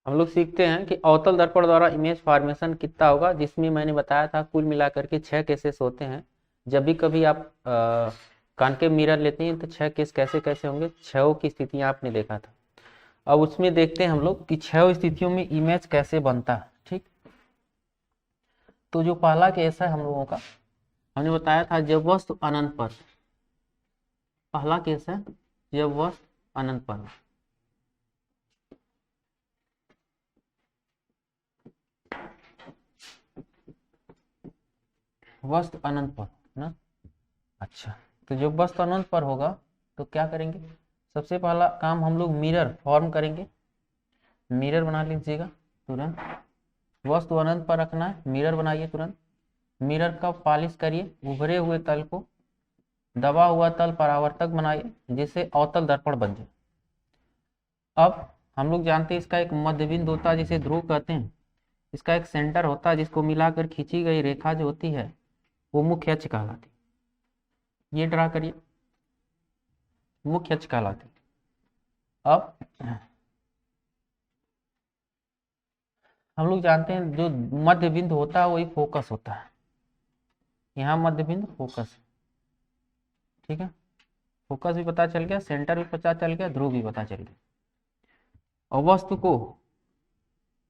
हम लोग सीखते हैं कि अवतल दर्पण द्वारा इमेज फॉर्मेशन कितना होगा, जिसमें मैंने बताया था कुल मिलाकर के 6 केसेस होते हैं। जब भी कभी आप कॉन्केव मिरर लेते हैं तो 6 केस कैसे कैसे होंगे, 6 की स्थितियां आपने देखा था। अब उसमें देखते हैं हम लोग कि 6 स्थितियों में इमेज कैसे बनता है। ठीक, तो जो पहला केस है हम लोगों का, हमने बताया था जब वस्तु अनंत पर, पहला केस है जब वस्तु अनंत पर, वस्तु अनंत पर ना। अच्छा, तो जब वस्तु अनंत पर होगा तो क्या करेंगे, सबसे पहला काम हम लोग मिरर फॉर्म करेंगे। मिरर बना लीजिएगा तुरंत, वस्तु अनंत पर रखना है, मिरर बनाइए तुरंत। मिरर का पॉलिश करिए, उभरे हुए तल को, दबा हुआ तल परावर्तक बनाइए जिससे अवतल दर्पण बन जाए। अब हम लोग जानते हैं इसका एक मध्य बिंदु होता है जिसे ध्रुव कहते हैं, इसका एक सेंटर होता है जिसको मिलाकर खींची गई रेखा जो होती है वो मुख्य अक्ष कहलाती है। ये ड्रा करिए, मुख्य अक्ष कहलाती है। अब हम लोग जानते हैं जो मध्य बिंदु होता है वही फोकस होता है। यहाँ मध्य बिंदु फोकस, ठीक है, फोकस भी पता चल गया, सेंटर भी पता चल गया, ध्रुव भी पता चल गया। और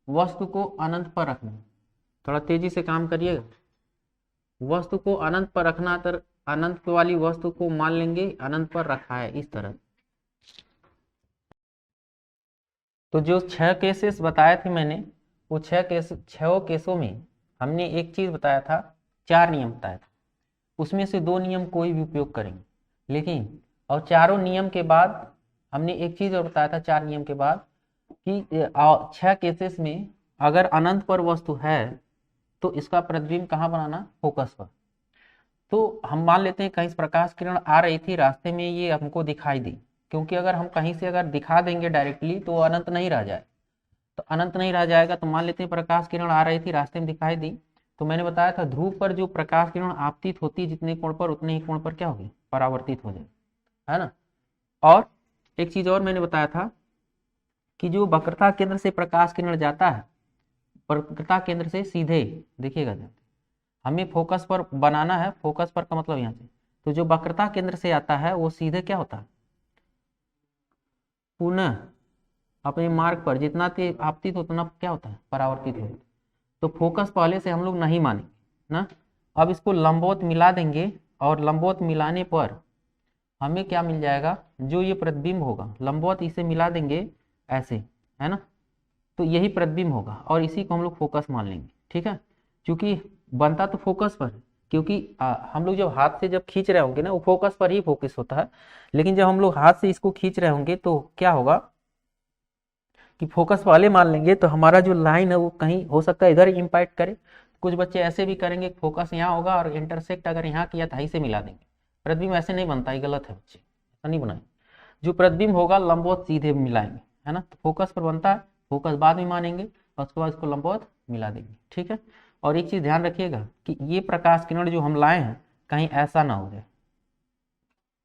वस्तु को अनंत पर रखना, थोड़ा तेजी से काम करिएगा। वस्तु को अनंत पर रखना, तो अनंत वाली वस्तु को मान लेंगे अनंत पर रखा है इस तरह। तो जो 6 केसेस बताए थे मैंने, वो 6 केसों में हमने एक चीज बताया था, 4 नियम बताया था, उसमें से 2 नियम कोई भी उपयोग करेंगे। लेकिन और चारों नियम के बाद हमने एक चीज और बताया था, 4 नियम के बाद, कि 6 केसेस में अगर अनंत पर वस्तु है तो इसका प्रतिबिंब कहाँ बनाना, फोकस पर। तो हम मान लेते हैं कहीं से प्रकाश किरण आ रही थी, रास्ते में ये हमको दिखाई दी, क्योंकि अगर हम कहीं से अगर दिखा देंगे डायरेक्टली तो अनंत नहीं रह जाए, तो अनंत नहीं रह जाएगा। तो मान लेते हैं प्रकाश किरण आ रही थी, रास्ते में दिखाई दी, तो मैंने बताया था ध्रुव पर जो प्रकाश किरण आपतित होती है जितने कोण पर, उतने ही कोण पर क्या होगी, परावर्तित हो जाए, है ना। और एक चीज और मैंने बताया था कि जो वक्रता केंद्र से प्रकाश किरण जाता है, वक्रता केंद्र से सीधे, देखिएगा हमें फोकस पर बनाना है, फोकस पर का मतलब यहाँ से, तो जो वक्रता केंद्र से आता है वो सीधे क्या होता है, पुनः अपने मार्ग पर जितना तेज आपतित उतना क्या होता है, परावर्तित होता है। तो फोकस पहले से हम लोग नहीं मानेंगे ना। अब इसको लंबवत मिला देंगे, और लंबवत मिलाने पर हमें क्या मिल जाएगा, जो ये प्रतिबिंब होगा लंबवत इसे मिला देंगे ऐसे, है ना, तो यही प्रतिबिंब होगा और इसी को हम लोग फोकस मान लेंगे। ठीक है, क्योंकि बनता तो फोकस पर है, क्योंकि हम लोग जब हाथ से जब खींच रहे होंगे ना, वो फोकस पर ही फोकस होता है। लेकिन जब हम लोग हाथ से इसको खींच रहे होंगे तो क्या होगा कि फोकस वाले मान लेंगे, तो हमारा जो लाइन है वो कहीं हो सकता है इधर इम्पैक्ट करे। कुछ बच्चे ऐसे भी करेंगे, फोकस यहाँ होगा और इंटरसेक्ट अगर यहाँ किया तो से मिला देंगे। प्रतिबिंब ऐसे नहीं बनता, ये गलत है बच्चे, ऐसा नहीं बनाए। जो प्रतिबिंब होगा लंबवत सीधे मिलाएंगे, है ना, तो फोकस पर बनता है, फोकस बाद में मानेंगे और उसके बाद इसको लंबवत मिला देंगे। ठीक है, और एक चीज ध्यान रखिएगा कि ये प्रकाश किरण जो हम लाए हैं कहीं ऐसा ना हो जाए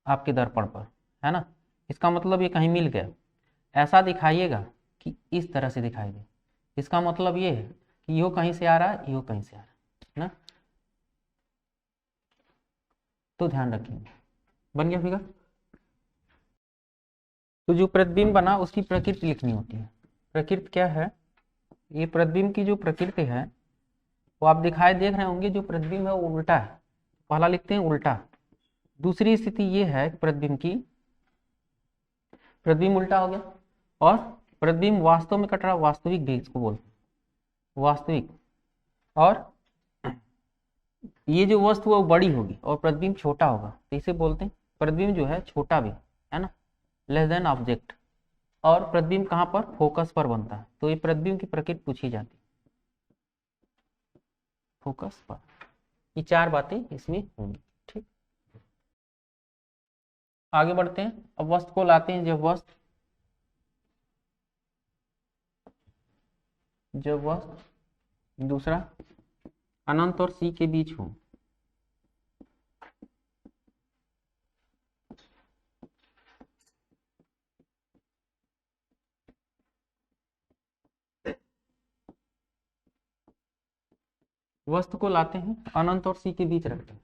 आपके दर्पण पर, है ना, इसका मतलब ये कहीं मिल गया, ऐसा दिखाइएगा कि इस तरह से दिखाई दे। इसका मतलब ये है कि यो कहीं से आ रहा है, यो कहीं से आ रहा है ना, तो ध्यान रखिएगा। बन गया फिगर। तो जो प्रतिबिंब बना उसकी प्रकृति लिखनी होती है। प्रकृति क्या है, ये प्रतिबिंब की जो प्रकृति है वो आप दिखाई देख रहे होंगे, जो प्रतिबिंब है वो उल्टा है, पहला लिखते हैं उल्टा। दूसरी स्थिति ये है प्रतिबिंब की, प्रतिबिंब उल्टा हो गया, और प्रतिबिंब वास्तव में कट रहा, वास्तविक भी इसको बोलते हैं, वास्तविक। और ये जो वस्तु है वो बड़ी होगी और प्रतिबिंब छोटा होगा, तो इसे बोलते हैं प्रतिबिंब जो है छोटा भी, है ना, लेस देन ऑब्जेक्ट। और प्रतिबिंब कहाँ पर, फोकस पर बनता है, तो ये प्रतिबिंब की प्रकृति पूछी जाती है, फोकस पर। ये 4 बातें इसमें होंगी। ठीक, आगे बढ़ते हैं। अब वस्तु को लाते हैं, जब वस्तु दूसरा अनंत और सी के बीच हो, वस्तु को लाते हैं, अनंत और सी के बीच रखते हैं।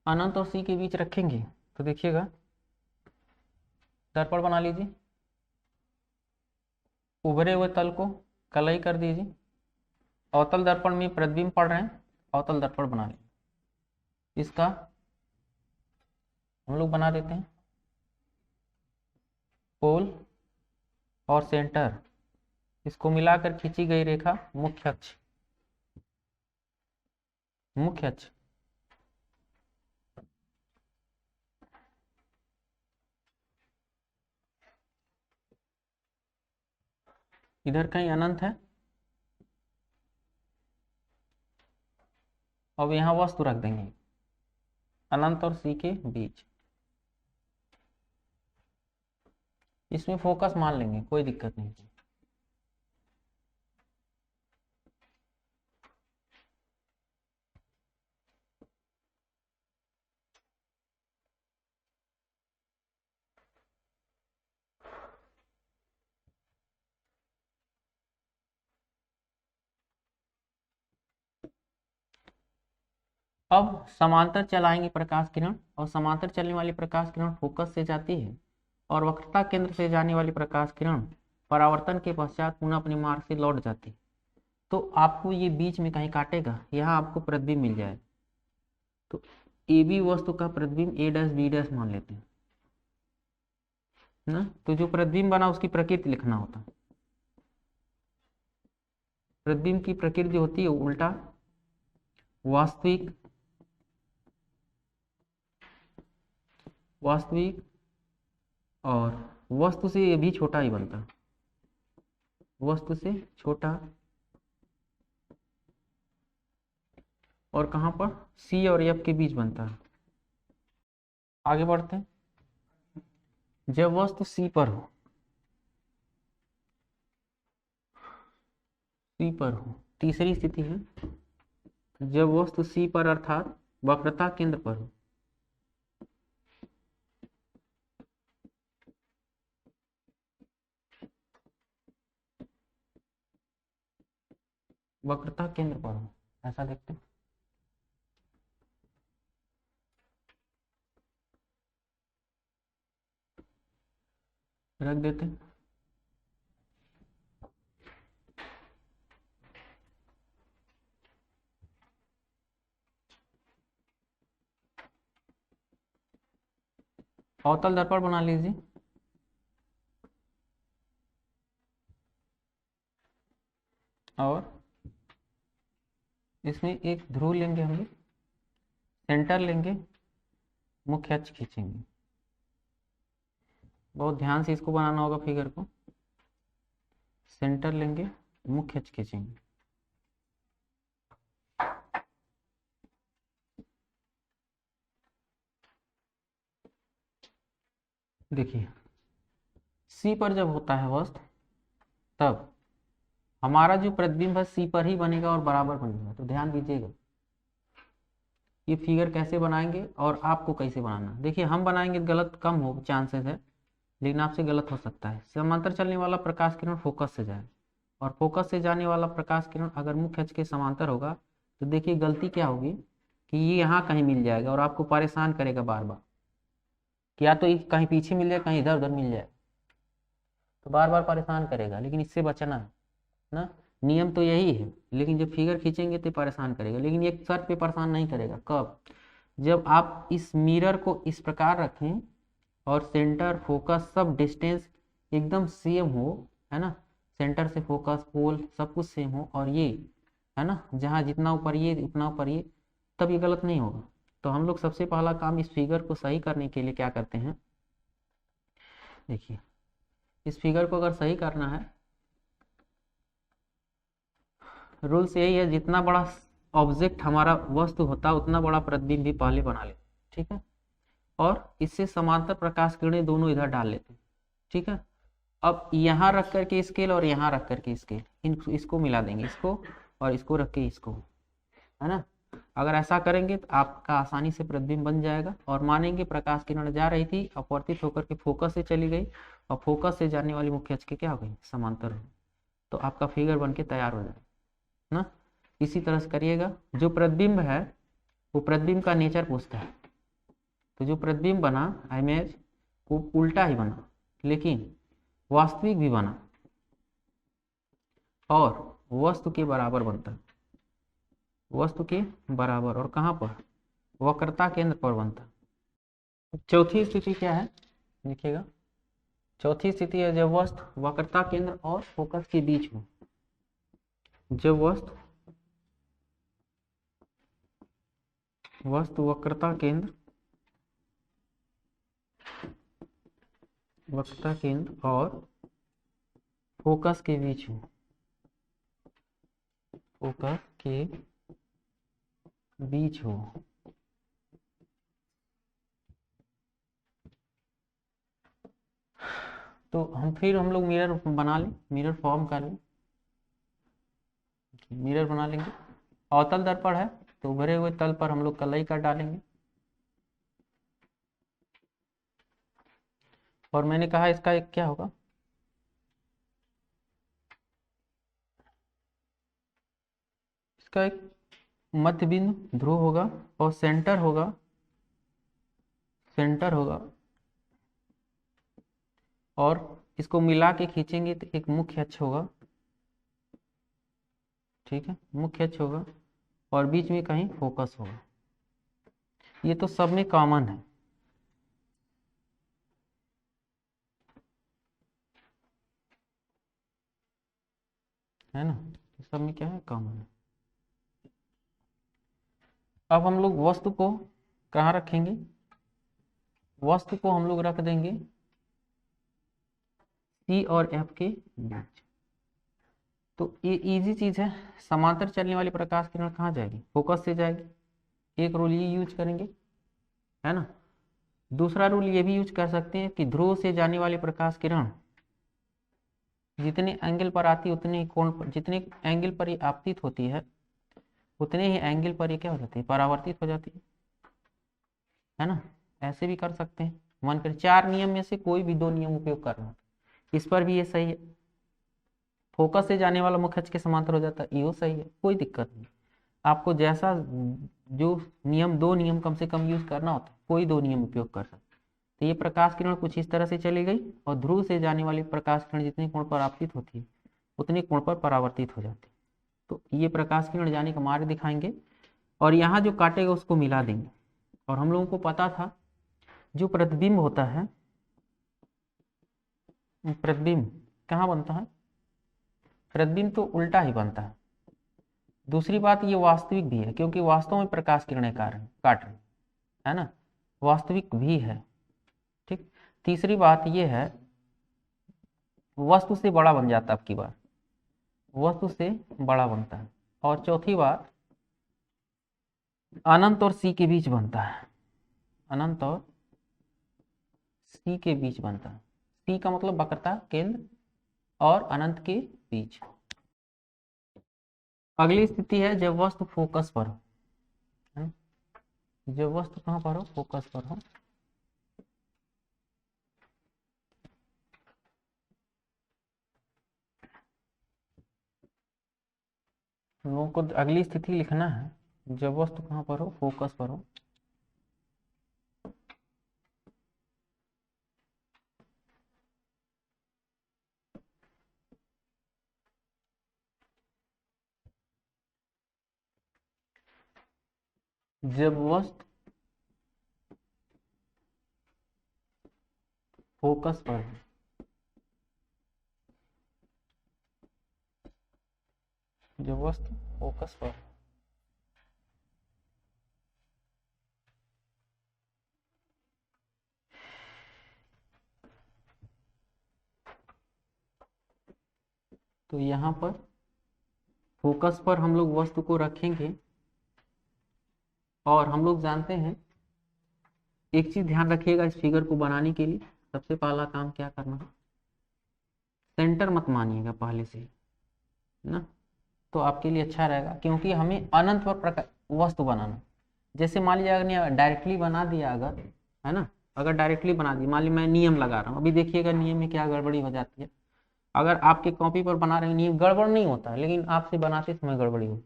अनंत और सी के बीच रखेंगे तो देखिएगा, दर्पण बना लीजिए, उभरे हुए तल को कलई कर दीजिए, अवतल दर्पण में प्रतिबिंब पड़ रहे हैं, अवतल दर्पण बना लीजिए। इसका हम लोग बना देते हैं पोल और सेंटर, इसको मिलाकर खींची गई रेखा मुख्य अक्ष, मुख्य अक्ष। इधर कहीं अनंत है, अब यहां वस्तु रख देंगे अनंत और सी के बीच, इसमें फोकस मान लेंगे, कोई दिक्कत नहीं। अब समांतर चलाएंगे प्रकाश किरण, और समांतर चलने वाली प्रकाश किरण फोकस से जाती है, और वक्रता केंद्र से जाने वाली प्रकाश किरण परावर्तन के पश्चात पुनः अपने मार्ग से लौट जाती है। तो आपको ये बीच में कहीं काटेगा, यहाँ आपको प्रतिबिंब मिल जाए, तो ए बी वस्तु का प्रतिबिंब ए डैश बी डैश मान लेते हैं ना। तो जो प्रतिबिंब बना उसकी प्रकृति लिखना होता है। प्रतिबिंब की प्रकृति होती है उल्टा, वास्तविक, वास्तविक, और वस्तु से ये भी छोटा ही बनता है, वस्तु से छोटा, और कहां पर सी और एफ के बीच बनता है। आगे बढ़ते हैं, जब वस्तु सी पर हो, सी पर हो, तीसरी स्थिति है जब वस्तु सी पर अर्थात वक्रता केंद्र पर हो, वक्रता केंद्र पर हो, ऐसा देखते हैं। रख देते हैं, अवतल दर्पण बना लीजिए, और इसमें एक ध्रुव लेंगे हम लोग, सेंटर लेंगे, मुख्य अक्ष खींचेंगे। बहुत ध्यान से इसको बनाना होगा फिगर को, सेंटर लेंगे, मुख्य अक्ष खींचेंगे। देखिए सी पर जब होता है वस्तु, तब हमारा जो प्रतिबिंब है सी पर ही बनेगा और बराबर बनेगा। तो ध्यान दीजिएगा ये फिगर कैसे बनाएंगे और आपको कैसे बनाना। देखिए हम बनाएंगे गलत कम हो चांसेस है, लेकिन आपसे गलत हो सकता है। समांतर चलने वाला प्रकाश किरण फोकस से जाए, और फोकस से जाने वाला प्रकाश किरण अगर मुख्य अक्ष के समांतर होगा, तो देखिए गलती क्या होगी कि ये यहाँ कहीं मिल जाएगा और आपको परेशान करेगा बार बार, कि या तो कहीं पीछे मिल जाए, कहीं इधर उधर मिल जाए, तो बार बार परेशान करेगा। लेकिन इससे बचना है ना, नियम तो यही है, लेकिन जब फिगर खींचेंगे तो परेशान करेगा। लेकिन एक शर्त पे परेशान नहीं करेगा, कब? जब आप इस मिरर को इस प्रकार रखें और सेंटर फोकस सब डिस्टेंस एकदम सेम हो, है ना, सेंटर से फोकस पोल सब कुछ सेम हो, और ये है ना जहाँ जितना ऊपर ये उतना ऊपर ये, तब ये गलत नहीं होगा। तो हम लोग सबसे पहला काम इस फिगर को सही करने के लिए क्या करते हैं, देखिए इस फिगर को अगर सही करना है, रूल्स यही है, जितना बड़ा ऑब्जेक्ट हमारा वस्तु होता है उतना बड़ा प्रतिबिंब भी पहले बना लेते, ठीक है, और इससे समांतर प्रकाश किरणें दोनों इधर डाल लेते हैं, ठीक है। अब यहाँ रख करके स्केल और यहाँ रख करके स्केल, इसको मिला देंगे, इसको और इसको रख के इसको, है ना। अगर ऐसा करेंगे तो आपका आसानी से प्रतिबिंब बन जाएगा, और मानेंगे प्रकाश किरण जा रही थी, अपवर्तित होकर के फोकस से चली गई, और फोकस से जाने वाली मुख्य अक्ष के क्या हो गई, समांतर हो, तो आपका फिगर बन के तैयार हो जाएगा ना। इसी तरह से करिएगा। जो प्रतिबिंब है वो प्रतिबिंब का नेचर पूछता है, तो जो प्रतिबिंब बना इमेज वो उल्टा ही बना, लेकिन वास्तविक भी बना और वस्तु के बराबर बनता है, वस्तु के बराबर, और कहाँ पर, वक्रता केंद्र पर बनता। चौथी स्थिति क्या है देखिएगा, चौथी स्थिति है जब वस्तु वक्रता केंद्र और फोकस के बीच हो, जब वस्तु वक्रता केंद्र और फोकस के बीच हो, फोकस के बीच हो, तो हम लोग मिरर बना लें, मिरर फॉर्म कर लें, मिरर बना लेंगे। अवतल दर्पण है तो उभरे हुए तल पर हम लोग कलई कर डालेंगे, और मैंने कहा इसका एक क्या होगा, इसका एक मध्य बिंदु ध्रुव होगा और सेंटर होगा, और इसको मिला के खींचेंगे तो एक मुख्य अक्ष होगा, ठीक है, मुख्य अक्ष होगा, और बीच में कहीं फोकस होगा। ये तो सब में कॉमन है ना, सब में क्या है, कॉमन है। अब हम लोग वस्तु को कहाँ रखेंगे, वस्तु को हम लोग रख देंगे C और F के बीच। तो ये इजी चीज है, समांतर चलने वाली प्रकाश किरण कहाँ जाएगी, फोकस से जाएगी। एक रूल ये यूज करेंगे, है ना। दूसरा रूल ये भी यूज कर सकते हैं कि ध्रुव से जाने वाली प्रकाश किरण जितने एंगल पर आती है उतने ही कोण पर, जितने एंगल पर ये आपतित होती है उतने ही एंगल पर ये क्या हो जाती है, परावर्तित हो जाती है ना। ऐसे भी कर सकते हैं, मान कर 4 नियम में से कोई भी 2 नियम उपयोग करना, इस पर भी ये सही है। फोकस से जाने वाला मुख्य अक्ष के समांतर हो जाता है, ये सही है, कोई दिक्कत नहीं। आपको जैसा जो नियम 2 नियम कम से कम यूज करना होता है, कोई 2 नियम उपयोग कर सकते। तो ये प्रकाश किरण कुछ इस तरह से चली गई, और ध्रुव से जाने वाली प्रकाश किरण जितने कोण पर आपतित होती है उतने कोण पर परावर्तित हो जाती है। तो ये प्रकाश किरण जाने का मार्ग दिखाएंगे, और यहाँ जो काटेगा उसको मिला देंगे। और हम लोगों को पता था जो प्रतिबिंब होता है, प्रतिबिंब कहाँ बनता है, प्रतिबिंब तो उल्टा ही बनता है। दूसरी बात ये वास्तविक भी है, क्योंकि वास्तव में प्रकाश किरणें काट रही है ना, वास्तविक भी है, ठीक। तीसरी बात ये है वस्तु से बड़ा बन जाता है, अब की बार वस्तु से बड़ा बनता है। और चौथी बात अनंत और सी के बीच बनता है, अनंत और सी के बीच बनता है। सी का मतलब वक्रता केंद्र और अनंत के बीच। अगली स्थिति है जब वस्तु फोकस पर हो, है ना? जब वस्तु कहाँ पर हो, फोकस पर हो। लोगों को अगली स्थिति लिखना है जब वस्तु कहाँ पर हो, फोकस पर हो। जब वस्तु फोकस पर है, जब वस्तु फोकस पर, तो यहाँ पर फोकस पर हम लोग वस्तु को रखेंगे। और हम लोग जानते हैं, एक चीज ध्यान रखिएगा इस फिगर को बनाने के लिए, सबसे पहला काम क्या करना है, सेंटर मत मानिएगा पहले से ना, तो आपके लिए अच्छा रहेगा, क्योंकि हमें अनंत पर वस्तु बनाना। जैसे मान लीजिए अगर डायरेक्टली बना दिया, अगर है ना, अगर डायरेक्टली बना दिया, मान लीजिए मैं नियम लगा रहा हूँ, अभी देखिएगा नियम में क्या गड़बड़ी हो जाती है। अगर आपके कॉपी पर बना रहे नियम गड़बड़ नहीं होता है, लेकिन आपसे बनाते समय गड़बड़ी हो,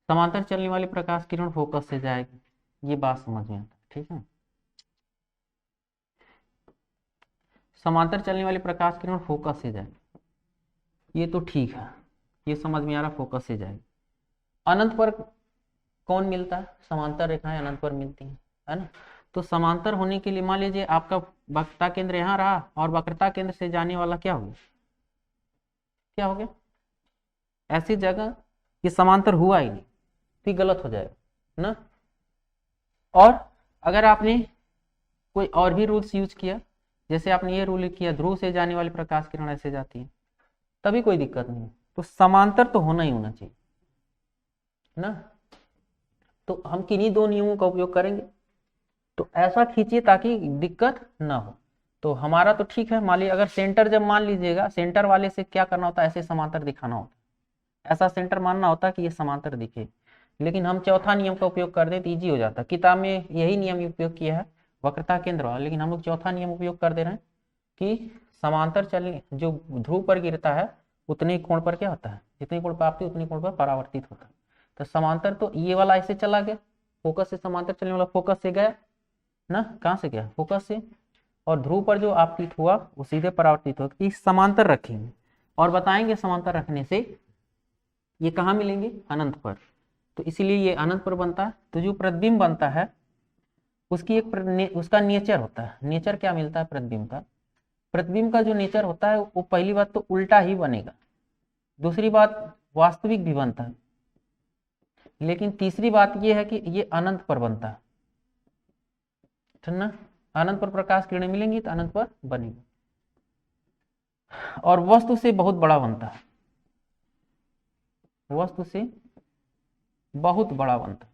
समांतर चलने वाली प्रकाश किरण फोकस से जाएगी, ये बात समझ में आता है, ठीक है। समांतर चलने वाली प्रकाश किरण फोकस से जाएगी, ये तो ठीक है, ये समझ में आ रहा, फोकस से जाएगी। अनंत पर कौन मिलता है? समांतर रेखाएं अनंत पर मिलती हैं, है ना। तो समांतर होने के लिए मान लीजिए आपका वक्रता केंद्र यहाँ रहा और वक्रता केंद्र से जाने वाला क्या हो गया, क्या हो गया, ऐसी जगह ये समांतर हुआ ही नहीं, तो गलत हो जाएगा ना। और अगर आपने कोई और भी रूल्स यूज किया, जैसे आपने ये रूल किया ध्रुव से जाने वाली प्रकाश किरण ऐसे जाती है, तभी कोई दिक्कत नहीं। तो समांतर तो होना ही होना चाहिए ना। तो हम किन्हीं दो नियमों का उपयोग करेंगे, तो ऐसा खींचिए ताकि दिक्कत ना हो। तो हमारा तो ठीक है, मान लीजिए अगर सेंटर, जब मान लीजिएगा सेंटर वाले से क्या करना होता है, ऐसे समांतर दिखाना होता है, ऐसा सेंटर मानना होता है कि ये समांतर दिखे। लेकिन हम चौथा नियम का उपयोग कर दें तो ईजी हो जाता है। किताब में यही नियम उपयोग किया है वक्रता केंद्र वाला, लेकिन हम लोग चौथा नियम उपयोग कर दे रहे हैं कि समांतर चलने जो ध्रुव पर गिरता है उतने ही कोण पर क्या होता है, जितने कोण पर आपती उतने कोण पर परावर्तित होता है। तो समांतर तो ये वाला ऐसे चला गया, फोकस से समांतर चलने वाला फोकस से गया ना, कहाँ से गया, फोकस से, और ध्रुव पर जो आपतित हुआ वो सीधे परावर्तित होगा। इस समांतर रखेंगे और बताएंगे समांतर रखने से ये कहाँ मिलेंगे, अनंत पर। तो इसीलिए ये अनंत पर बनता है। तो जो प्रतिबिंब बनता है उसकी एक उसका नेचर होता है। नेचर क्या मिलता है प्रतिबिंब का? प्रतिबिंब का जो नेचर होता है वो पहली बात तो उल्टा ही बनेगा, दूसरी बात वास्तविक भी बनता है, लेकिन तीसरी बात ये है कि ये अनंत पर बनता है, ठीक ना। अनंत पर प्रकाश किरणें मिलेंगी तो अनंत पर बनेगी, और वस्तु से बहुत बड़ा बनता है, वस्तु से बहुत बड़ा बनता है।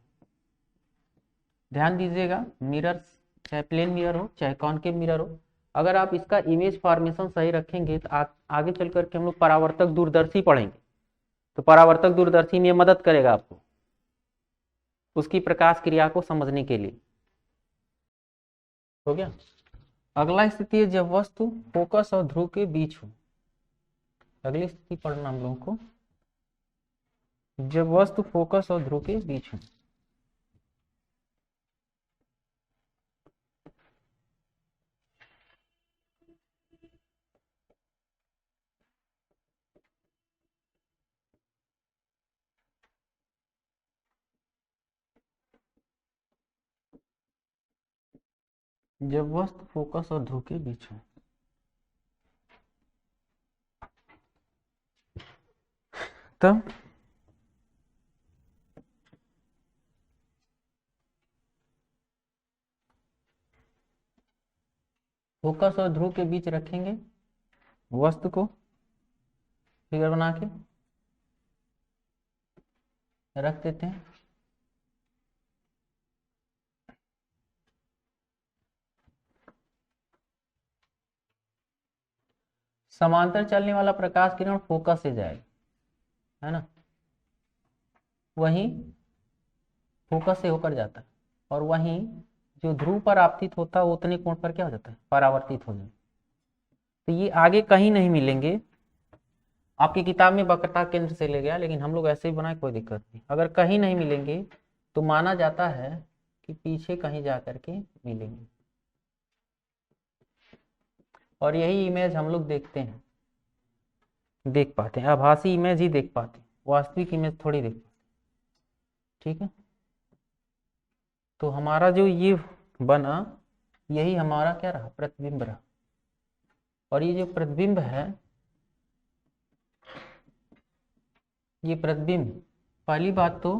ध्यान दीजिएगा, मिरर चाहे प्लेन मिरर हो चाहे कॉनकेव मिरर हो, अगर आप इसका इमेज फॉर्मेशन सही रखेंगे तो आगे चल करके हम लोग परावर्तक दूरदर्शी पढ़ेंगे, तो परावर्तक दूरदर्शी में मदद करेगा आपको उसकी प्रकाश क्रिया को समझने के लिए। हो गया। अगला स्थिति है जब वस्तु फोकस और ध्रुव के बीच हो। अगली स्थिति पढ़ना हम लोगों को, जब वस्तु फोकस और ध्रुव के बीच हो। जब वस्तु फोकस और ध्रुव के बीच हो, तब फोकस और ध्रुव के बीच रखेंगे वस्तु को, फिगर बना के रख देते हैं। समांतर चलने वाला प्रकाश किरण फोकस से जाएगा, है ना, वहीं फोकस से होकर जाता है, और वहीं जो ध्रुव पर आपतित होता है उतने कोण पर क्या हो जाता है, परावर्तित हो जाता है। तो ये आगे कहीं नहीं मिलेंगे, आपकी किताब में वक्रता केंद्र से ले गया, लेकिन हम लोग ऐसे ही बनाए, कोई दिक्कत नहीं। अगर कहीं नहीं मिलेंगे तो माना जाता है कि पीछे कहीं जा करके मिलेंगे, और यही इमेज हम लोग देखते हैं, देख पाते हैं, आभासी इमेज ही देख पाते हैं, वास्तविक इमेज थोड़ी देख पाते, ठीक है। तो हमारा जो ये बना यही हमारा क्या रहा, प्रतिबिंब रहा। और ये जो प्रतिबिंब है, ये प्रतिबिंब, पहली बात तो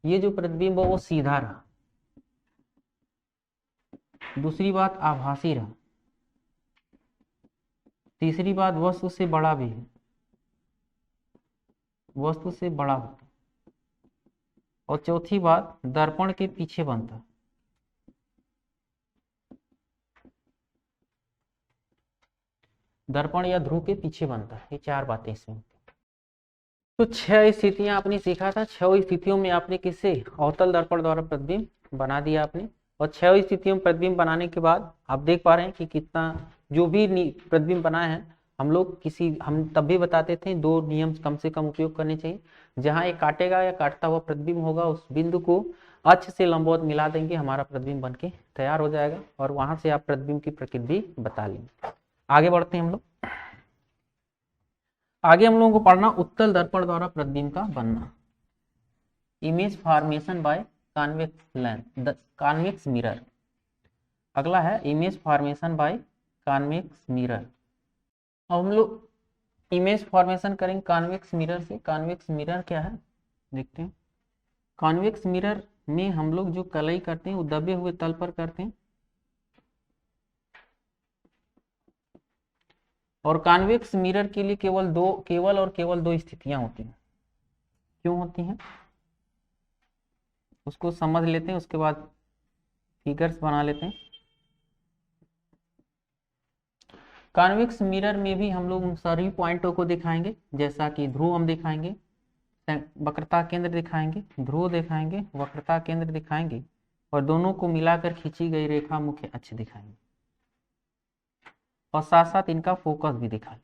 ये जो प्रतिबिंब है वो सीधा रहा, दूसरी बात आभासी रहा, तीसरी बात वस्तु से बड़ा भी है, वस्तु से बड़ा होता, और चौथी बात दर्पण के पीछे बनता। दर्पण या ध्रुव के पीछे बनता है, ये चार बातें इसमें। तो 6 स्थितियां आपने सीखा था, 6 स्थितियों में आपने किससे, अवतल दर्पण द्वारा प्रतिबिंब बना दिया आपने। और 6 स्थितियों में प्रतिबिंब बनाने के बाद आप देख पा रहे हैं कि कितना जो भी प्रतिबिंब बनाए हैं हम तब भी बताते थे 2 नियम कम से कम उपयोग करने चाहिए। जहां एक काटेगा या काटता हुआ प्रतिबिंब होगा उस बिंदु को अक्ष से लंबवत मिला देंगे, हमारा प्रतिबिंब बनके तैयार हो जाएगा और वहां से आप प्रतिबिंब की प्रकृति भी बता लेंगे। आगे बढ़ते हैं हम लोग। आगे हम लोगों को पढ़ना उत्तल दर्पण द्वारा प्रतिबिंब का बनना, image formation by convex mirror. अगला है image formation by convex mirror. अब हम लोग इमेज फॉर्मेशन करेंगे कॉन्वेक्स मिरर से। कॉन्वेक्स मिरर क्या है देखते हैं। कॉन्वेक्स मिरर में हम लोग जो कलई करते हैं वो दबे हुए तल पर करते हैं, और कॉन्वेक्स मिरर के लिए केवल दो स्थितियां होती हैं। क्यों होती हैं उसको समझ लेते हैं, उसके बाद फिगर्स बना लेते हैं। कॉन्वेक्स मिरर में भी हम लोग सभी पॉइंटों को दिखाएंगे, जैसा कि ध्रुव हम दिखाएंगे, वक्रता केंद्र दिखाएंगे, ध्रुव दिखाएंगे, वक्रता केंद्र दिखाएंगे, और दोनों को मिलाकर खींची गई रेखा मुख्य अक्ष दिखाएंगे, और साथ साथ इनका फोकस भी दिखाएंगे।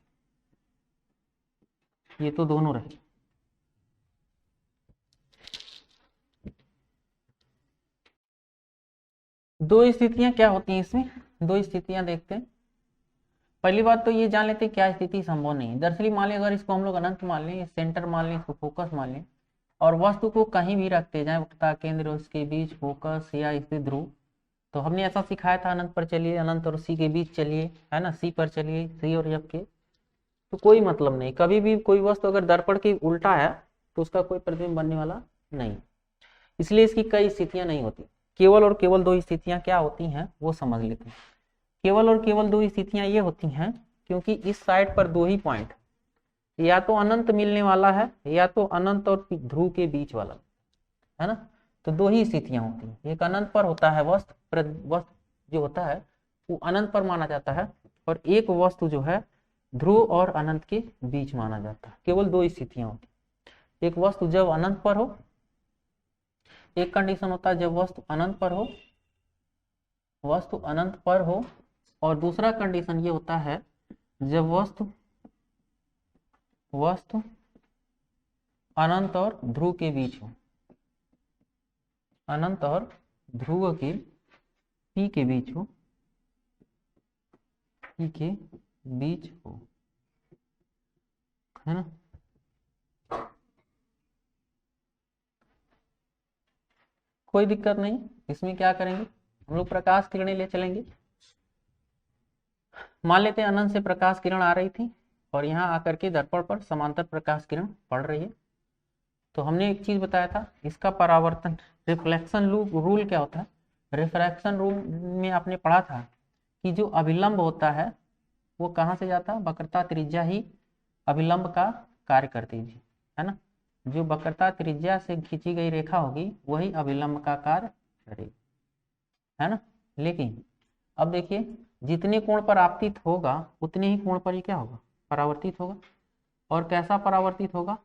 ये तो दोनों रहे। दो स्थितियां क्या होती हैं इसमें, दो स्थितियां देखते हैं। पहली बात तो ये जान लेते हैं क्या स्थिति संभव नहीं है। दरअसल मान लें अगर इसको हम लोग अनंत मान लें, सेंटर मान लें, इसको फोकस मान लें, और वस्तु को कहीं भी रखते जाए, वक्रता केंद्र उसके बीच फोकस या स्थित ध्रुव, तो हमने ऐसा सिखाया था अनंत पर चलिए, अनंत और सी के बीच चलिए, है ना, सी पर चलिए, सी और एफ के, तो कोई मतलब नहीं। कभी भी कोई वस्तु अगर दर्पण के उल्टा है तो उसका कोई प्रतिबिंब बनने वाला नहीं, इसलिए इसकी कई स्थितियां नहीं होती। केवल और केवल दो स्थितियां क्या होती हैं वो समझ लेते हैं। केवल और केवल दो स्थितियां ये होती हैं क्योंकि इस साइड पर दो ही पॉइंट, या तो अनंत मिलने वाला है या तो अनंत और ध्रुव के बीच वाला, है ना, तो दो ही स्थितियां होती हैं। एक अनंत पर होता है वस्तु जो होता है वो अनंत पर माना जाता है, और एक वस्तु जो है ध्रुव और अनंत के बीच माना जाता है। केवल दो स्थितियां होती हैं। एक वस्तु जब अनंत पर हो, एक कंडीशन होता है जब वस्तु अनंत पर हो, और दूसरा कंडीशन ये होता है जब वस्तु अनंत और ध्रुव के बीच हो, अनंत और ध्रुव के पी के बीच हो, पी के बीच हो, है ना। कोई दिक्कत नहीं। इसमें क्या करेंगे हम लोग, प्रकाश किरणें ले चलेंगे। मान लेते हैं अनंत से प्रकाश किरण आ रही थी और यहाँ आकर के दर्पण पर समांतर प्रकाश किरण पड़ रही है, तो हमने एक चीज बताया था, इसका परावर्तन रिफ्लेक्शन रूल क्या होता है। रिफ्रैक्शन रूल में आपने पढ़ा था कि जो अभिलंब होता है वो कहाँ से जाता है, वक्रता त्रिज्या ही अभिलंब का कार्य करती है, है ना। जो वक्रता त्रिज्या से खींची गई रेखा होगी वही अभिलंब का कार्य करेगी, है ना। लेकिन अब देखिए जितने कोण पर आपतित होगा उतने ही कोण पर ही क्या होगा, परावर्तित होगा। और कैसा परावर्तित होगा,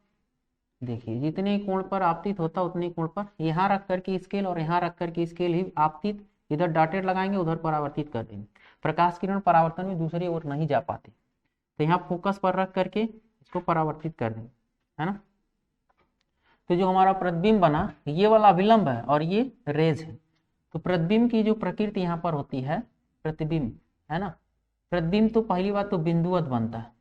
देखिए जितने कोण पर आपतित होता उतने कोण पर, यहाँ रख करके स्केल और यहाँ रख करके स्केल ही आपतित, इधर डॉटेड लगाएंगे उधर परावर्तित कर देंगे। प्रकाश किरण परावर्तन में दूसरी ओर नहीं जा पाते, तो यहाँ फोकस पर रख करके इसको परावर्तित कर देंगे, है ना। तो जो हमारा प्रतिबिंब बना ये वाला अभिलंब है और ये रेज है। तो प्रतिबिंब की जो प्रकृति यहाँ पर होती है प्रतिबिंब, है ना, प्रतिबिंब तो पहली बात तो बिंदुवत बनता है।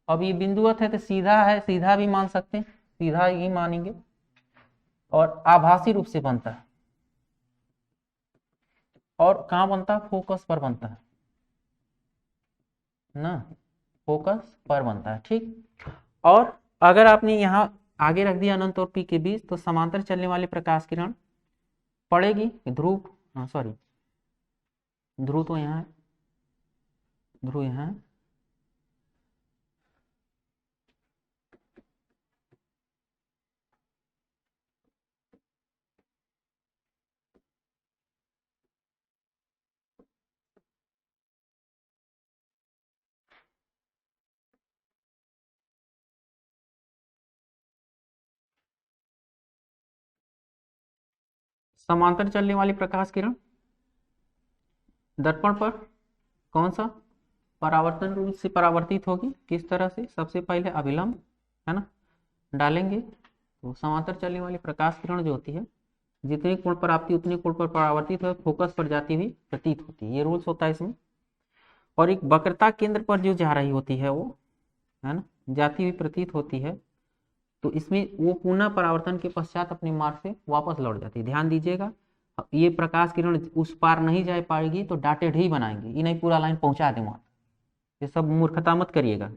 अब ये बिंदुवत है तो सीधा है, सीधा भी मान सकते हैं, सीधा ही मानेंगे, और आभासी रूप से बनता है। और कहाँ बनता है, फोकस पर बनता है ना, फोकस पर बनता है, ठीक। और अगर आपने यहाँ आगे रख दिया अनंत और पी के बीच, तो समांतर चलने वाली प्रकाश किरण पड़ेगी ध्रुव, सॉरी ध्रुव तो यहाँ है, ध्रुव यहाँ है, समांतर चलने वाली प्रकाश किरण दर्पण पर कौन सा, परावर्तन रूप से परावर्तित होगी किस तरह से? सबसे पहले अभिलंब, है ना, डालेंगे तो समांतर चलने वाली प्रकाश किरण जो होती है जितने कोण पर आती है उतने कोण पर परावर्तित हो फोकस पर जाती हुई प्रतीत होती है, ये रूल्स होता है इसमें। और एक वक्रता केंद्र पर जो जा रही होती है वो, है ना, जाती हुई प्रतीत होती है, तो इसमें वो पुनः परावर्तन के पश्चात अपने मार्ग से वापस लौट जाती है। ध्यान दीजिएगा, ये प्रकाश किरण उस पार नहीं जा पाएगी तो डॉटेड ही बनाएंगे, ये नहीं पूरा लाइन पहुंचा दें वहां, ये सब मूर्खता मत करिएगा।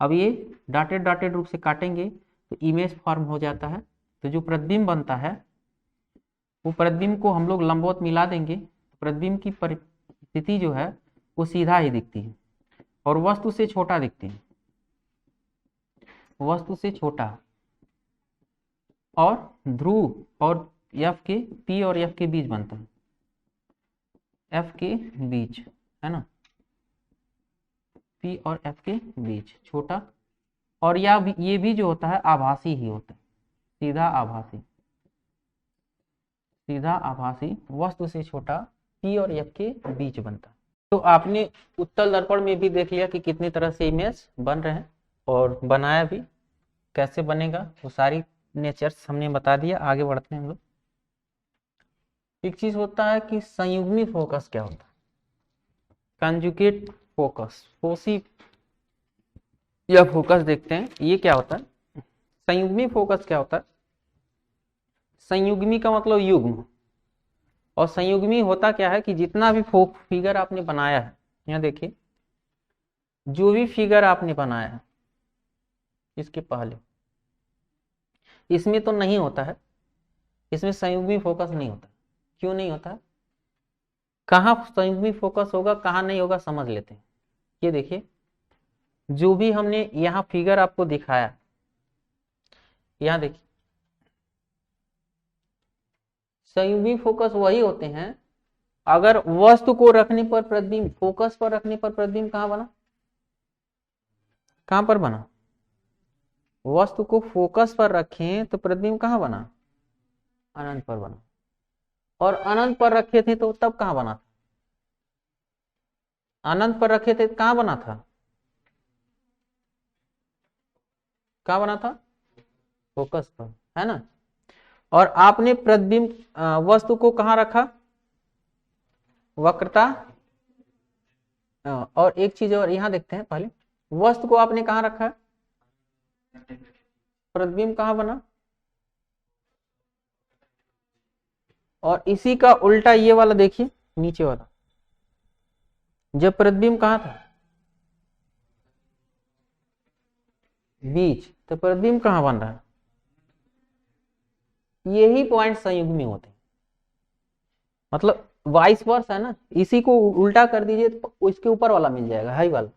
अब ये डॉटेड डॉटेड रूप से काटेंगे तो इमेज फॉर्म हो जाता है, तो जो प्रतिबिंब बनता है वो प्रतिबिंब को हम लोग लंबवत मिला देंगे, प्रतिबिंब की परिस्थिति जो है वो सीधा ही दिखती है और वस्तु से छोटा दिखती है, वस्तु से छोटा। और ध्रुव और एफ के, पी और एफ के बीच बनता है, एफ के बीच, है ना, पी और एफ के बीच छोटा। और ये भी जो होता है आभासी ही होता है, सीधा आभासी, सीधा आभासी वस्तु से छोटा पी और एफ के बीच बनता है। तो आपने उत्तल दर्पण में भी देख लिया कि कितनी तरह से इमेज बन रहे हैं और बनाया भी कैसे बनेगा, वो सारी नेचर्स हमने बता दिया। आगे बढ़ते हैं हम लोग। एक चीज होता है कि संयुग्मी फोकस क्या होता है, कंजुगेट फोकस, फोसी या फोकस देखते हैं ये क्या होता है। संयुग्मी फोकस क्या होता है? संयुग्मी का मतलब युग्म, और संयुग्मी होता क्या है कि जितना भी फिगर आपने बनाया है, यहाँ देखिए जो भी फिगर आपने बनाया है इसके पहले, इसमें तो नहीं होता है, इसमें संयुग्मी फोकस नहीं होता। क्यों नहीं होता है? कहाँ संयुग्मी फोकस होगा कहाँ नहीं होगा समझ लेते हैं। ये देखिए जो भी हमने यहाँ फिगर आपको दिखाया, यहाँ देखिए संयुग्मी फोकस वही होते हैं अगर वस्तु को रखने पर प्रतिबिंब, फोकस पर रखने पर प्रतिबिंब कहाँ बना, कहाँ पर बना? वस्तु को फोकस पर रखें तो प्रतिबिंब कहाँ बना? अनंत पर बना। और अनंत पर रखे थे तो तब कहाँ बना था? अनंत पर रखे थे कहाँ बना था? कहाँ बना था? फोकस पर, है ना। और आपने प्रतिबिंब वस्तु को कहाँ रखा? वक्रता। और एक चीज और यहाँ देखते हैं, पहले वस्तु को आपने कहाँ रखा है? प्रतिबिंब कहाँ बना? और इसी का उल्टा ये वाला देखिए, नीचे वाला, जब प्रतिबिंब कहाँ था? बीच, तो प्रतिबिंब कहाँ बन रहा है? यही पॉइंट संयुग्मी होते हैं, मतलब वाइस वर्स है ना। इसी को उल्टा कर दीजिए तो इसके ऊपर वाला मिल जाएगा, हाई वाला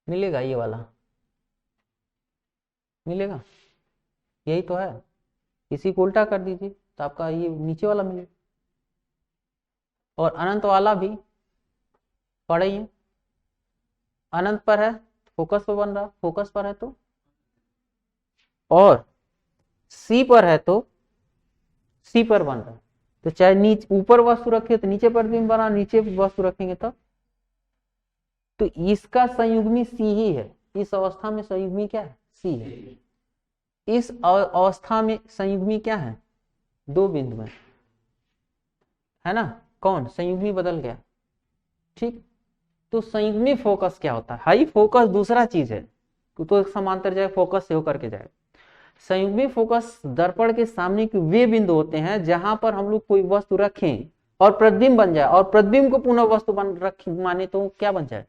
मिलेगा, ये वाला मिलेगा, यही तो है। इसी को उल्टा कर दीजिए तो आपका ये नीचे वाला मिलेगा। और अनंत वाला भी पढ़िए, अनंत पर है फोकस पर बन रहा, फोकस पर है तो, और सी पर है तो सी पर बन रहा। तो चाहे नीचे ऊपर वस्तु रखे तो नीचे प्रतिबिंब बना, नीचे वस्तु रखेंगे तो इसका संयुग्मी सी ही है। इस अवस्था में संयुग्मी क्या है? सी है। इस अवस्था में संयुग्मी क्या है? दो बिंदु में, है ना। कौन? संयुग्मी बदल गया, ठीक। तो संयुग्मी फोकस क्या होता है? हाई फोकस दूसरा चीज है, तो समांतर जाए फोकस से होकर के जाए। संयुग्मी फोकस दर्पण के सामने के वे बिंदु होते हैं जहां पर हम लोग कोई वस्तु रखें और प्रतिबिंब बन जाए, और प्रतिबिंब को पुनः वस्तु बन रख माने तो क्या बन जाए?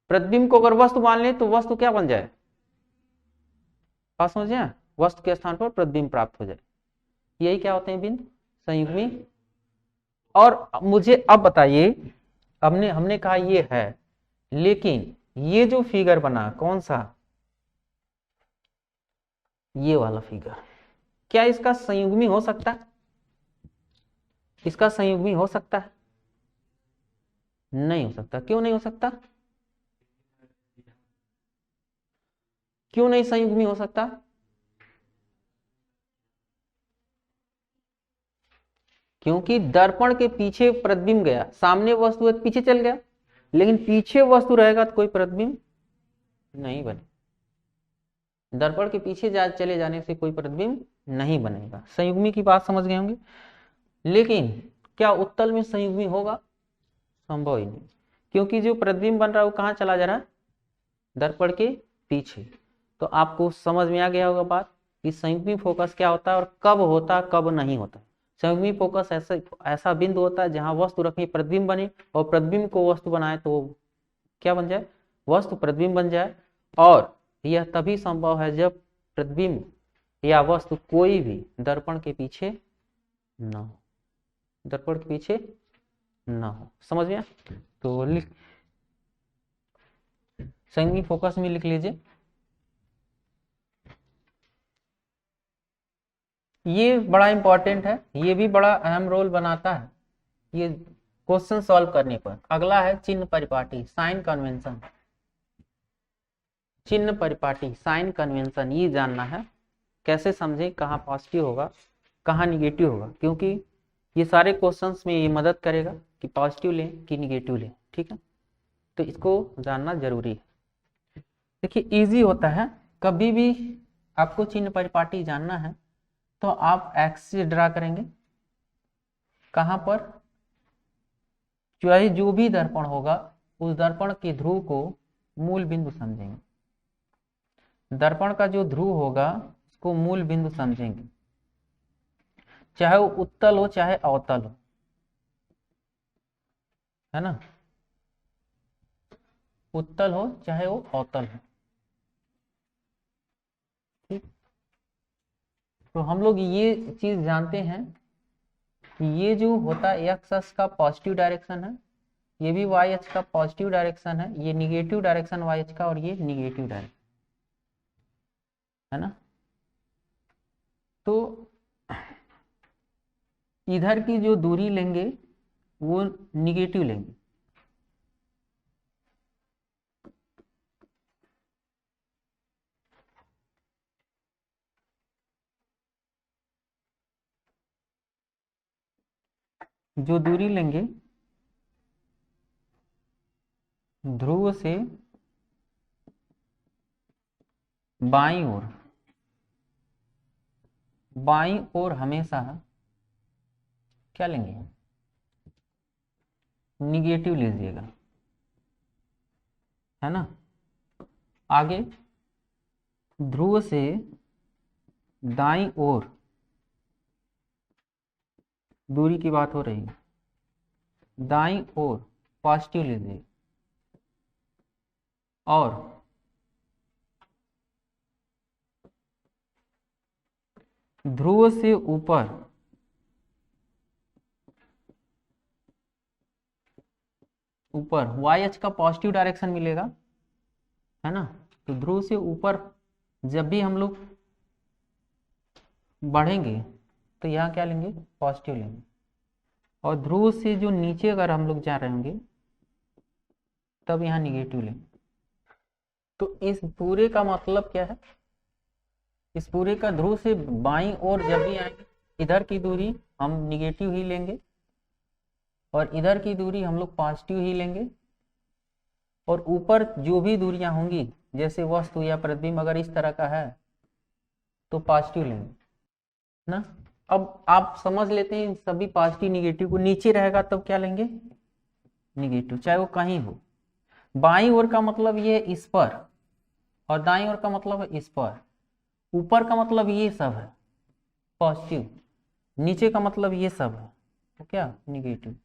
प्रतिबिंब को अगर वस्तु मान ले तो वस्तु क्या बन जाए? बात समझे? वस्तु के स्थान पर प्रतिबिंब प्राप्त हो जाए, यही क्या होते हैं? बिंदु संयुग्मी। और मुझे अब बताइए, हमने हमने कहा ये है, लेकिन ये जो फिगर बना कौन सा, ये वाला फिगर, क्या इसका संयुग्मी हो सकता है? इसका संयुग्मी हो सकता है? नहीं हो सकता। क्यों नहीं हो सकता? क्यों नहीं संयुग्मी हो सकता? क्योंकि दर्पण के पीछे प्रतिबिंब गया, सामने वस्तु है तो पीछे चल गया, लेकिन पीछे वस्तु रहेगा तो कोई प्रतिबिंब नहीं बने। दर्पण के पीछे चले जाने से कोई प्रतिबिंब नहीं बनेगा। संयुग्मी की बात समझ गए होंगे। लेकिन क्या उत्तल में संयुग्मी होगा? संभव ही नहीं, क्योंकि जो प्रतिबिंब बन रहा है वो कहाँ चला जा रहा है? दर्पण के पीछे। तो आपको समझ में आ गया होगा बात कि संयुग्मी फोकस क्या होता है और कब होता कब नहीं होता। संयुग्मी फोकस ऐसा बिंदु होता है जहां वस्तु रखी प्रतिबिंब बने और प्रतिबिंब को वस्तु बनाए तो क्या बन जाए? वस्तु प्रतिबिंब बन जाए। और यह तभी संभव है जब प्रतिबिंब या वस्तु कोई भी दर्पण के पीछे न हो, दर्पण के पीछे न हो। समझ गया? तो संयुग्मी फोकस में लिख लीजिए, ये बड़ा इंपॉर्टेंट है, ये भी बड़ा अहम रोल बनाता है ये क्वेश्चन सॉल्व करने पर। अगला है चिन्ह परिपाटी, साइन कन्वेंशन। चिन्ह परिपाटी, साइन कन्वेंशन, ये जानना है कैसे समझें, कहाँ पॉजिटिव होगा कहाँ निगेटिव होगा, क्योंकि ये सारे क्वेश्चंस में ये मदद करेगा कि पॉजिटिव लें कि निगेटिव लें। ठीक है, तो इसको जानना जरूरी है। देखिए इजी होता है, कभी भी आपको चिन्ह परिपाटी जानना है तो आप एक्स से ड्रा करेंगे। कहां पर? चाहे जो भी दर्पण होगा उस दर्पण के ध्रुव को मूल बिंदु समझेंगे। दर्पण का जो ध्रुव होगा उसको मूल बिंदु समझेंगे, चाहे वो उत्तल हो चाहे अवतल हो, है ना? उत्तल हो चाहे वो अवतल हो। ठीक, तो हम लोग ये चीज जानते हैं कि ये जो होता है एक्स अक्ष का पॉजिटिव डायरेक्शन है, ये भी वाई अक्ष का पॉजिटिव डायरेक्शन है, ये निगेटिव डायरेक्शन वाई अक्ष का और ये निगेटिव डायरेक्शन, है ना? तो इधर की जो दूरी लेंगे वो निगेटिव लेंगे, जो दूरी लेंगे ध्रुव से बाईं ओर हमेशा क्या लेंगे? निगेटिव लीजिएगा, है ना? आगे ध्रुव से दाईं ओर दूरी की बात हो रही है, दाईं ओर पॉजिटिव लीजिए और ध्रुव से ऊपर वाई अक्ष का पॉजिटिव डायरेक्शन मिलेगा, है ना? तो ध्रुव से ऊपर जब भी हम लोग बढ़ेंगे तो यहाँ क्या लेंगे? पॉजिटिव लेंगे। और ध्रुव से जो नीचे अगर हम लोग जा रहे होंगे तब यहाँ निगेटिव लेंगे। तो इस पूरे का मतलब क्या है? इस पूरे का ध्रुव से बाईं ओर जब भी आएंगे इधर की दूरी हम निगेटिव ही लेंगे और इधर की दूरी हम लोग पॉजिटिव ही लेंगे, और ऊपर जो भी दूरियां होंगी जैसे वस्तु या प्रतिबिंब अगर इस तरह का है तो पॉजिटिव लेंगे ना। अब आप समझ लेते हैं सभी पॉजिटिव निगेटिव को, नीचे रहेगा तब क्या लेंगे? निगेटिव, चाहे वो कहीं हो। बाईं ओर का मतलब ये इस पर और दाईं ओर का मतलब है इस पर, ऊपर का मतलब ये सब है पॉजिटिव, नीचे का मतलब ये सब है तो क्या? निगेटिव।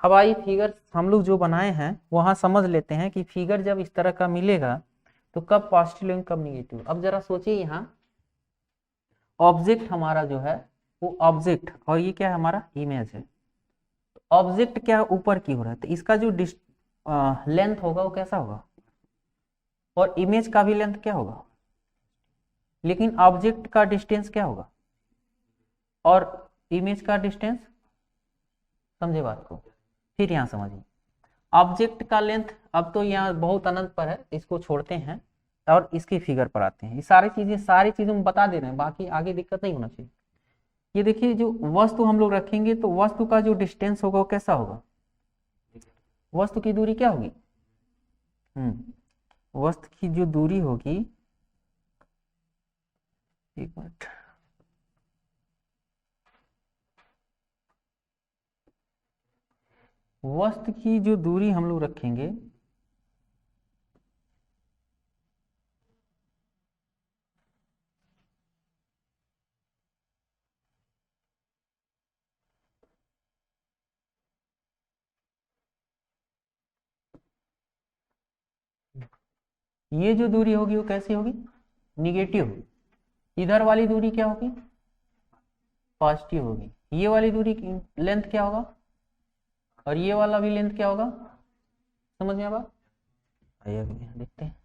अब आइए फिगर हम लोग जो बनाए हैं वहां समझ लेते हैं कि फिगर जब इस तरह का मिलेगा तो कब पॉजिटिव लेंगे कब निगेटिव। अब जरा सोचिए, यहाँ ऑब्जेक्ट हमारा जो है वो ऑब्जेक्ट और ये क्या है? हमारा इमेज है। ऑब्जेक्ट क्या ऊपर की हो रहा है तो इसका जो लेंथ होगा वो कैसा होगा? और इमेज का भी लेंथ क्या होगा? लेकिन ऑब्जेक्ट का डिस्टेंस क्या होगा और इमेज का डिस्टेंस? समझे बात को? फिर यहां समझिए, ऑब्जेक्ट का लेंथ अब तो यहाँ बहुत अनंत पर है, इसको छोड़ते हैं और इसकी फिगर पर आते हैं। ये सारी चीजें में बता दे रहे हैं, बाकी आगे दिक्कत नहीं होना चाहिए। ये देखिए जो वस्तु हम लोग रखेंगे तो वस्तु का जो डिस्टेंस होगा वो कैसा होगा, वस्तु की दूरी क्या होगी, वस्तु की जो दूरी होगी, एक मिनट, वस्तु की जो दूरी हम लोग रखेंगे ये जो दूरी होगी वो कैसी होगी, निगेटिव। इधर वाली दूरी क्या होगी, पॉजिटिव होगी। ये वाली दूरी की लेंथ क्या होगा, और ये वाला भी लेंथ क्या होगा, समझ में आया? आइए देखते हैं।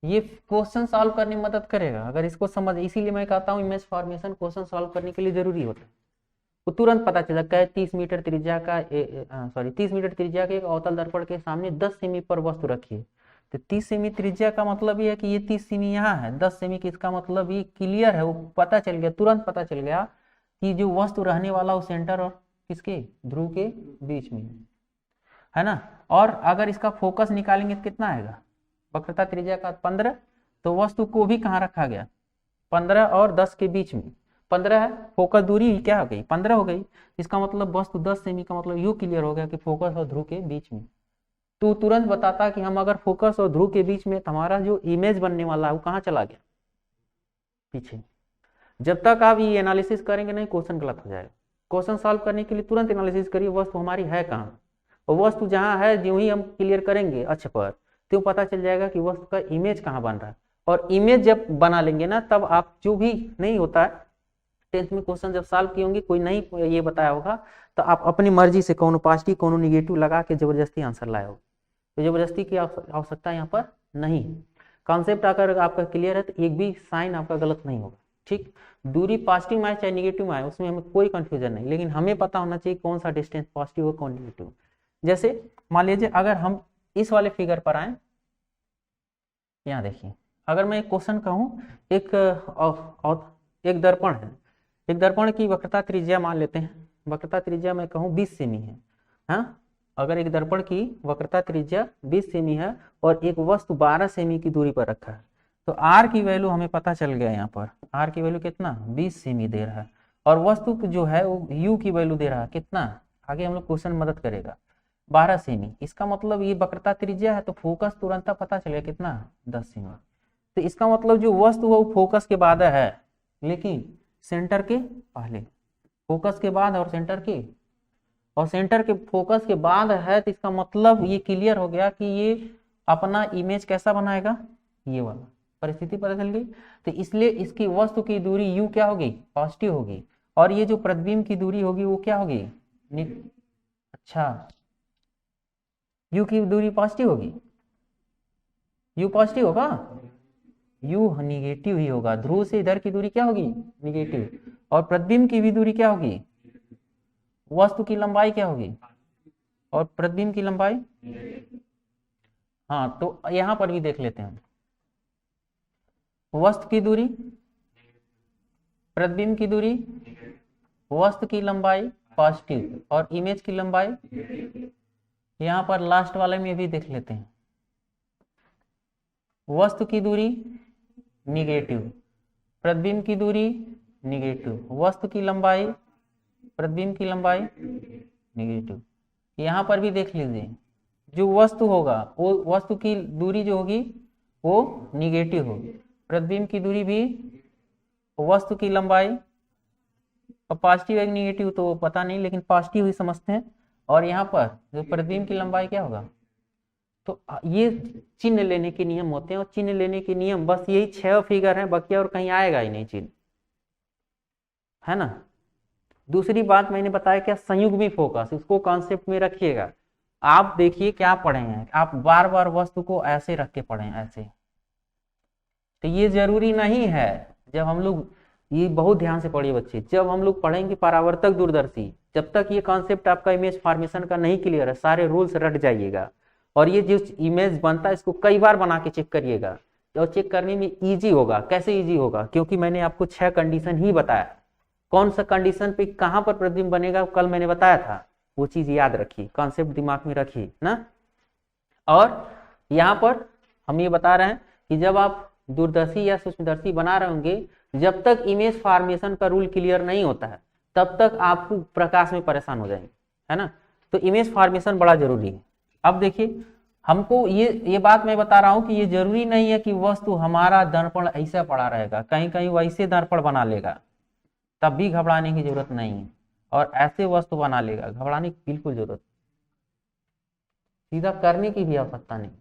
ये क्वेश्चन सॉल्व करने में मदद करेगा अगर इसको समझ, इसीलिए मैं कहता हूँ इमेज फॉर्मेशन क्वेश्चन सॉल्व करने के लिए जरूरी होता है। वो तुरंत पता चल जाता है 30 मीटर त्रिज्या का 30 मीटर त्रिज्या के एक अवतल दर्पण के सामने 10 सेमी पर वस्तु रखी है। तो 30 सेमी त्रिज्या का मतलब ये है कि ये 30 सेमी यहाँ है, 10 सेमी की, इसका मतलब ये क्लियर है, वो पता चल गया, तुरंत पता चल गया कि जो वस्तु रहने वाला वो सेंटर और किसके, ध्रुव के बीच में है ना। और अगर इसका फोकस निकालेंगे तो कितना आएगा, वक्रता त्रिज्या का 15, तो वस्तु को भी कहाँ रखा गया, 15 और 10 के बीच में, 15 है, फोकस दूरी क्या हो गई, 15 हो गई। इसका मतलब वस्तु 10 सेमी का मतलब यू क्लियर हो गया कि फोकस और ध्रुव के बीच में। तो तुरंत बताता कि हम अगर फोकस और ध्रुव के बीच में, हमारा जो इमेज बनने वाला है वो कहाँ चला गया, पीछे। जब तक आप ये एनालिसिस करेंगे नहीं, क्वेश्चन गलत हो जाएगा। क्वेश्चन सॉल्व करने के लिए तुरंत एनालिसिस करिए वस्तु हमारी है कहाँ, और वस्तु जहाँ है जो ही हम क्लियर करेंगे अक्ष पर, तो पता चल जाएगा कि वस्तु का इमेज कहाँ बन रहा है। और इमेज जब बना लेंगे ना, तब आप जो भी नहीं होता है 10th में क्वेश्चन जब सॉल्व किए होंगे, कोई नहीं ये बताया होगा, तो आप अपनी मर्जी से कौन पॉजिटिव कौन निगेटिव लगा के जबरदस्ती आंसर लाए हो। तो जबरदस्ती की आवश्यकता यहाँ पर नहीं। कॉन्सेप्ट अगर आपका क्लियर है तो एक भी साइन आपका गलत नहीं होगा, ठीक। दूरी पॉजिटिव में आए चाहे निगेटिव में आए, उसमें हमें कोई कंफ्यूजन नहीं, लेकिन हमें पता होना चाहिए कौन सा डिस्टेंस पॉजिटिव और कौन निगेटिव। जैसे मान लीजिए अगर हम इस वाले फिगर पर आए, यहाँ देखिए, अगर मैं एक क्वेश्चन कहूँ, एक दर्पण है, एक दर्पण की वक्रता त्रिज्या मान लेते हैं, वक्रता त्रिज्या मैं कहूँ 20 सेमी है, हाँ। अगर एक दर्पण की वक्रता त्रिज्या 20 सेमी है और एक वस्तु 12 सेमी की दूरी पर रखा है, तो आर की वैल्यू हमें पता चल गया, यहाँ पर आर की वैल्यू कितना, 20 सेमी दे रहा है, और वस्तु जो है वो यू की वैल्यू दे रहा है कितना, आगे हम लोग क्वेश्चन मदद करेगा, 12 सेमी। इसका मतलब ये वक्रता त्रिज्या है, तो फोकस तुरंत पता चलेगा कितना, 10 सेमी। तो इसका मतलब जो वस्तु है वो फोकस के बाद है, लेकिन सेंटर के पहले, फोकस के बाद और सेंटर के, और सेंटर के फोकस के बाद है, तो इसका मतलब ये क्लियर हो गया कि ये अपना इमेज कैसा बनाएगा, ये वाला। परिस्थिति पता चल गई। तो इसलिए इसकी वस्तु की दूरी u क्या होगी, पॉजिटिव होगी, और ये जो प्रतिबिंब की दूरी होगी वो क्या होगी, अच्छा, u की दूरी पॉजिटिव होगी, u पॉजिटिव होगा, u निगेटिव ही होगा। ध्रुव से इधर की दूरी क्या होगी, निगेटिव, और प्रतिबिंब की भी दूरी क्या होगी, वस्तु की लंबाई क्या होगी, और प्रतिबिंब की लंबाई, हाँ। तो यहां पर भी देख लेते हैं, वस्तु की दूरी, प्रतिबिंब की दूरी, वस्तु की लंबाई पॉजिटिव, और इमेज की लंबाई, यहां पर लास्ट वाले में भी देख लेते हैं, वस्तु की दूरी निगेटिव, प्रतिबिंब की दूरी निगेटिव, वस्तु की लंबाई, प्रतिबिंब की लंबाई निगेटिव। यहाँ पर भी देख लीजिए, जो वस्तु होगा वो वस्तु की दूरी जो होगी वो निगेटिव होगी, प्रतिबिंब की दूरी भी, वस्तु की लंबाई, और पॉजिटिव है निगेटिव तो पता नहीं, लेकिन पॉजिटिव ही समझते हैं। और यहाँ पर जो प्रतिबिंब की लंबाई क्या होगा, तो ये चिन्ह लेने के नियम होते हैं, और चिन्ह लेने के नियम बस यही 6 फिगर हैं, बाकी और कहीं आएगा ही नहीं चिन्ह, है ना। दूसरी बात मैंने बताया क्या, संयुग्मी फोकस, इसको कॉन्सेप्ट में रखिएगा। आप देखिए क्या पढ़े हैं, आप बार बार वस्तु को ऐसे रख के पढ़े, ऐसे, तो ये जरूरी नहीं है। जब हम लोग, ये बहुत ध्यान से पढ़िए बच्चे, जब हम लोग पढ़ेंगे परावर्तक दूरदर्शी, जब तक ये कॉन्सेप्ट आपका इमेज फॉर्मेशन का नहीं क्लियर है, सारे रूल्स रट जाइएगा, और ये जो इमेज बनता है इसको कई बार बना के चेक करिएगा, और चेक करने में इजी होगा। कैसे इजी होगा, क्योंकि मैंने आपको 6 कंडीशन ही बताया, कौन सा कंडीशन पे कहां पर प्रतिबिंब बनेगा कल मैंने बताया था, वो चीज याद रखिए, कॉन्सेप्ट दिमाग में रखिए ना। और यहाँ पर हम ये बता रहे हैं कि जब आप दूरदर्शी या सूक्ष्मदर्शी बना रहे होंगे, जब तक इमेज फॉर्मेशन का रूल क्लियर नहीं होता है तब तक आपको प्रकाश में परेशान हो जाएंगे, है ना। तो इमेज फॉर्मेशन बड़ा जरूरी है। अब देखिए हमको ये बात मैं बता रहा हूं कि ये जरूरी नहीं है कि वस्तु हमारा दर्पण ऐसा पड़ा रहेगा, कहीं कहीं वैसे दर्पण बना लेगा, तब भी घबराने की जरूरत नहीं है। और ऐसे वस्तु बना लेगा, घबराने की बिल्कुल जरूरत, सीधा करने की भी आवश्यकता नहीं,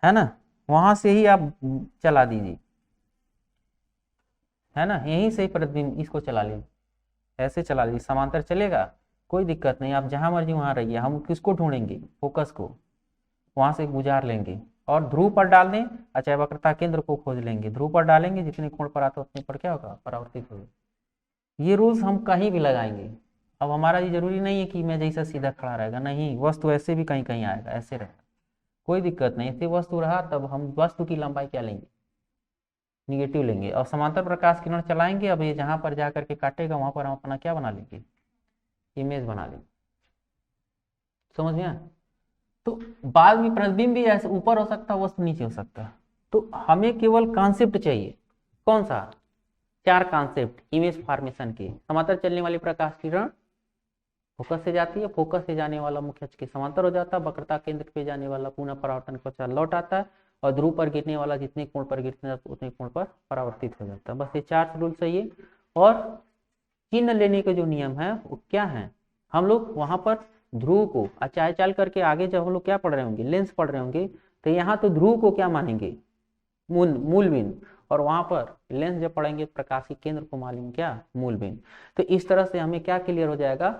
है ना। वहां से ही आप चला दीजिए, है ना, यहीं से ही प्रतिबिंब इसको चला लीजिए, ऐसे चला लीजिए, समांतर चलेगा, कोई दिक्कत नहीं, आप जहां मर्जी वहां रहिए। हम किसको ढूंढेंगे, फोकस को, वहां से गुजार लेंगे और ध्रुव पर डाल दें, अच्छा वक्रता केंद्र को खोज लेंगे, ध्रुव पर डालेंगे, जितने कोण पर आता है उतने पर क्या होगा, परावर्तित होगा। ये रूल्स हम कहीं भी लगाएंगे। अब हमारा ये जरूरी नहीं है कि मैं जैसा सीधा खड़ा रहेगा, नहीं, वस्तु ऐसे भी कहीं कहीं आएगा, ऐसे रहेगा, कोई दिक्कत नहीं। ऐसे वस्तु रहा तब हम वस्तु की लंबाई क्या लेंगे, निगेटिव लेंगे, और समांतर प्रकाश किरण चलाएंगे। अब ये जहां पर जाकर के काटेगा वहां पर हम अपना क्या बना लेंगे, इमेज बना लेंगे। समझ में आया। तो बाद में प्रतिबिंब भी ऐसे ऊपर हो सकता है, वस्तु नीचे हो सकता है। तो हमें केवल कॉन्सेप्ट चाहिए, कौन सा, 4 कॉन्सेप्ट इमेज फॉर्मेशन के। समांतर चलने वाली प्रकाश किरण फोकस से जाती है, फोकस से जाने वाला मुख्य अक्ष के समांतर हो जाता है, वक्रता केंद्र पे जाने वाला पुनः परावर्तन को लौट आता है, और ध्रुव पर गिरने वाला जितने कोण पर गिरते हैं उतने कोण पर परावर्तित हो जाता है। बस ये 4 रूल चाहिए। और चिन्ह लेने के जो नियम है वो क्या है, हम लोग वहां पर ध्रुव को चाल चाल करके आगे जब हम लोग क्या पढ़ रहे होंगे, लेंस पढ़ रहे होंगे, तो यहाँ तो ध्रुव को क्या मानेंगे, मूल बिंदु, और वहां पर लेंस जब पढ़ेंगे प्रकाश के केंद्र को मानेंगे क्या, मूल बिंदु। तो इस तरह से हमें क्या क्लियर हो जाएगा,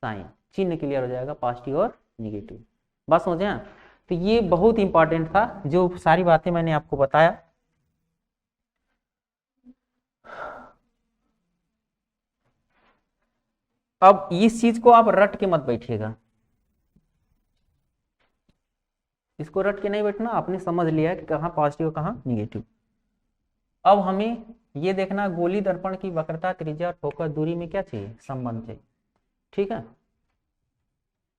साइन, चिन्ह क्लियर हो जाएगा, पॉजिटिव और निगेटिव। बस समझे हैं। तो ये बहुत इंपॉर्टेंट था, जो सारी बातें मैंने आपको बताया। अब इस चीज को आप रट के मत बैठिएगा, इसको रट के नहीं बैठना, आपने समझ लिया कि कहाँ पॉजिटिव कहाँ निगेटिव। अब हमें ये देखना गोली दर्पण की वक्रता त्रिज्या और फोकस दूरी में क्या चाहिए, संबंध चाहिए, ठीक है।